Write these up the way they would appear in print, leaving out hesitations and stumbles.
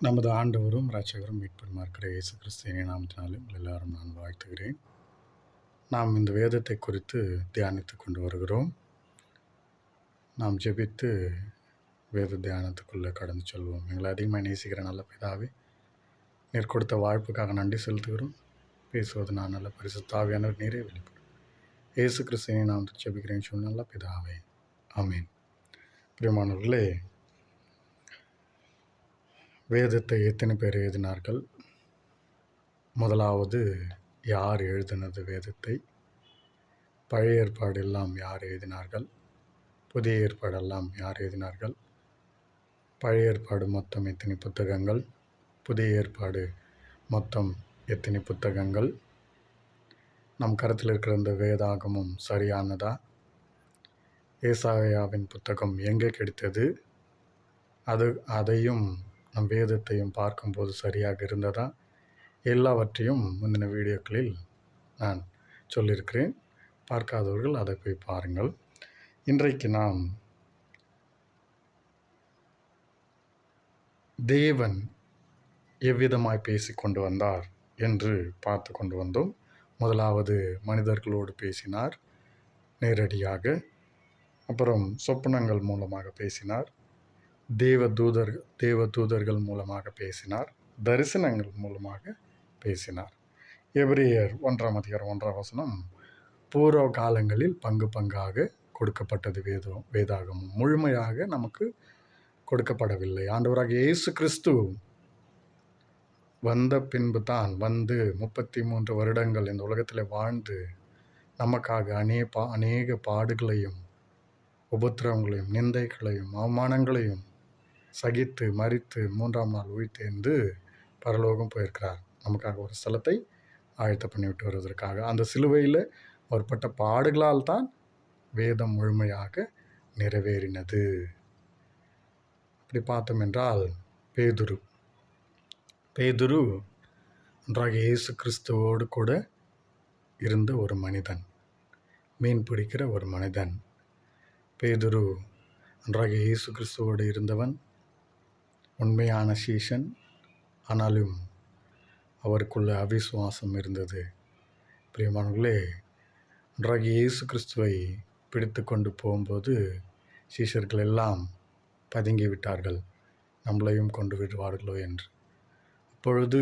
நமது ஆண்டவரும் இரட்சகரும் மீட்பருமா இருக்கிற இயேசு கிறிஸ்துவின் நாமத்தினாலும் எல்லாரும் நான் வாழ்த்துகிறேன். நாம் இந்த வேதத்தை குறித்து தியானித்து கொண்டு வருகிறோம். நாம் ஜெபித்து வேத தியானத்துக்குள்ளே கடந்து செல்வோம். எங்களை அதிகமாக நேசிக்கிற நல்ல பிதாவே, நீர் கொடுத்த வாழ்ப்புக்காக நன்றி செலுத்துகிறோம். பேசுவது நான் நல்ல பரிசுத்த ஆவியானவர் நீரே வெளிப்படும். இயேசு கிறிஸ்துவின் நாமத்தில் ஜெபிக்கிறேன் சொன்ன நல்ல பிதாவே, ஆமீன். பிரியமானவர்களே, வேதத்தை எத்தனை பேர் எழுதினார்கள்? முதலாவது, யார் எழுதினது வேதத்தை? பழைய ஏற்பாடு எல்லாம் யார் எழுதினார்கள்? புதிய ஏற்பாடெல்லாம் யார் எழுதினார்கள்? பழைய ஏற்பாடு மொத்தம் எத்தனை புத்தகங்கள்? புதிய ஏற்பாடு மொத்தம் எத்தனை புத்தகங்கள்? நம் கருத்தில் இருக்கிற இந்த வேதாகமும் சரியானதா? ஏசாயாவின் புத்தகம் எங்கே கிடைத்தது? அதையும் நம் வேதத்தையும் பார்க்கும்போது சரியாக இருந்ததா? எல்லாவற்றையும் முந்தின வீடியோக்களில் நான் சொல்லியிருக்கிறேன். பார்க்காதவர்கள் அதை போய் பாருங்கள். இன்றைக்கு நாம் தேவன் எவ்விதமாய் பேசி கொண்டு வந்தார் என்று பார்த்து கொண்டு வந்தோம். முதலாவது மனிதர்களோடு பேசினார் நேரடியாக. அப்புறம் சொப்பனங்கள் மூலமாக பேசினார். தேவ தூதர்கள் மூலமாக பேசினார். தரிசனங்கள் மூலமாக பேசினார். எபிரேயர் 1:1 பூர்வ காலங்களில் பங்கு பங்காக கொடுக்கப்பட்டது வேதாகமும் முழுமையாக நமக்கு கொடுக்கப்படவில்லை. ஆண்டவராகிய இயேசு கிறிஸ்து வந்த பின்பு தான் 33 வருடங்கள் இந்த உலகத்தில் வாழ்ந்து நமக்காக அநேக பாடுகளையும் உபத்திரவங்களையும் நிந்தைகளையும் அவமானங்களையும் சகித்து மரித்து 3ஆம் நாள் உயிர்த்தெழுந்து பரலோகம் போயிருக்கிறார். நமக்காக ஒரு ஸ்தலத்தை ஆயத்த பண்ணிவிட்டு வருவதற்காக அந்த சிலுவையில் அவர் பட்ட பாடுகளால் தான் வேதம் முழுமையாக நிறைவேறினது. அப்படி பார்த்தோம் என்றால் பேதுரு ஒன்றாக இயேசு கிறிஸ்துவோடு கூட இருந்த ஒரு மனிதன், மீன் பிடிக்கிற ஒரு மனிதன். பேதுரு ஒன்றாக இயேசு கிறிஸ்துவோடு இருந்தவன், உண்மையான சீஷன். ஆனாலும் அவருக்குள்ள அவிசுவாசம் இருந்தது. பிரியமானவர்களே, ஒன்றாக இயேசு கிறிஸ்துவை பிடித்து கொண்டு போகும்போது சீஷர்கள் எல்லாம் பதுங்கி விட்டார்கள், நம்மளையும் கொண்டு விடுவார்களோ என்று. அப்பொழுது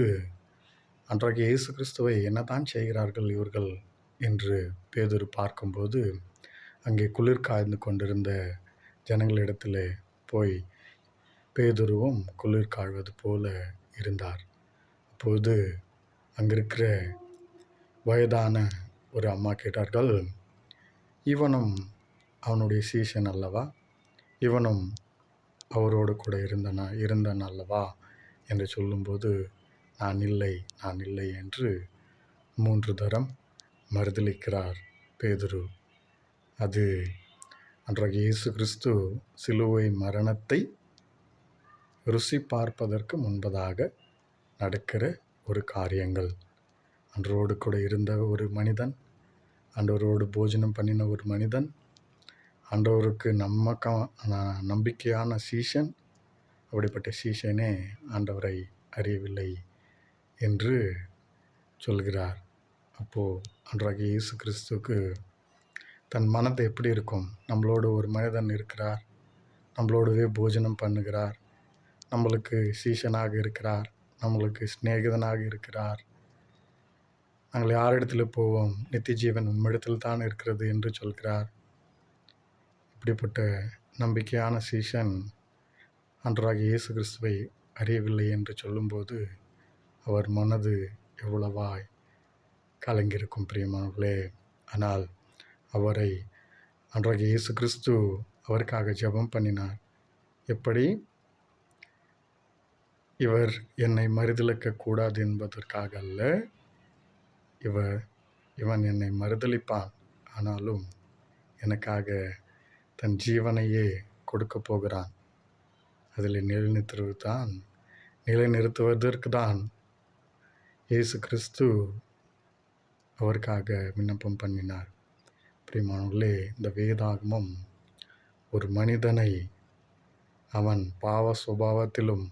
அன்றாக இயேசு கிறிஸ்துவை என்னதான் செய்கிறார்கள் இவர்கள் என்று பேதுரு பார்க்கும்போது அங்கே குளிர் காய்ந்து கொண்டிருந்த ஜனங்களிடத்தில் போய் பேதுருவும் குளிர் காய்வது போல இருந்தார். அப்போது அங்கிருக்கிற வயதான ஒரு அம்மா கேட்டார்கள், இவனும் அவனுடைய சீஷன் அல்லவா? இவனும் அவரோடு கூட இருந்தான் அல்லவா என்று சொல்லும்போது நான் இல்லை என்று 3 தரம் மறுதலிக்கிறார் பேதுரு. அது அன்றைய இயேசு கிறிஸ்து சிலுவை மரணத்தை ருசி பார்ப்பதற்கு முன்பதாக நடக்கிற ஒரு காரியங்கள். அன்றோடு கூட இருந்த ஒரு மனிதன், ஆண்டவரோடு போஜனம் பண்ணின ஒரு மனிதன், ஆண்டவருக்கு நம்பிக்கையான சீஷன், அப்படிப்பட்ட சீஷனே ஆண்டவரை அறியவில்லை என்று சொல்கிறார். அப்போது அன்றைய இயேசு கிறிஸ்துவுக்கு தன் மனது எப்படி இருக்கும்? நம்மளோடு ஒரு மனிதன் இருக்கிறார், நம்மளோடவே போஜனம் பண்ணுகிறார், நம்மளுக்கு சீஷனாக இருக்கிறார், நம்மளுக்கு சிநேகிதனாக இருக்கிறார், நாங்கள் யாரிடத்தில் போவோம்? நித்திய ஜீவன் உம்மிடத்தில் தான் இருக்கிறது என்று சொல்கிறார். இப்படிப்பட்ட நம்பிக்கையான சீஷன் ஆண்டவராகிய இயேசு கிறிஸ்துவை அறியவில்லை என்று சொல்லும்போது அவர் மனது எவ்வளவாய் கலங்கியிருக்கும் பிரியமானவர்களே. ஆனால் அவரை ஆண்டவராகிய இயேசு கிறிஸ்து அவருக்காக ஜெபம் பண்ணினார். எப்படி? இவர் என்னை மறுதலிக்கக்கூடாது என்பதற்காக அல்ல, இவன் என்னை மறுதலிப்பான், ஆனாலும் எனக்காக தன் ஜீவனையே கொடுக்க போகிறான். அதில் நிலைநிறுத்துவதற்கு தான் இயேசு கிறிஸ்து அவருக்காக விண்ணப்பம் பண்ணினார். பிரியமானவர்களே, இந்த வேதாகமம் ஒரு மனிதனை அவன் பாவ சுபாவத்திலும்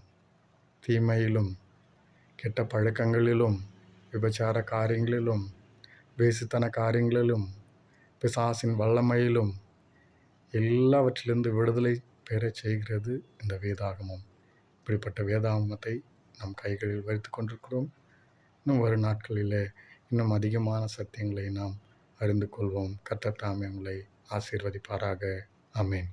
தீமையிலும், கெட்ட பழக்கங்களிலும், விபச்சார காரியங்களிலும், வேசித்தன காரியங்களிலும், பிசாசின் வல்லமையிலும் எல்லாவற்றிலிருந்து விடுதலை பெறச் செய்கிறது இந்த வேதாகமம். இப்படிப்பட்ட வேதாகமத்தை நம் கைகளில் வைத்து கொண்டிருக்கிறோம். இன்னும் வரும் நாட்களிலே இன்னும் அதிகமான சத்தியங்களை நாம் அறிந்து கொள்வோம். கர்த்தர் தாமே உங்களை ஆசீர்வதிப்பாராக. ஆமென்.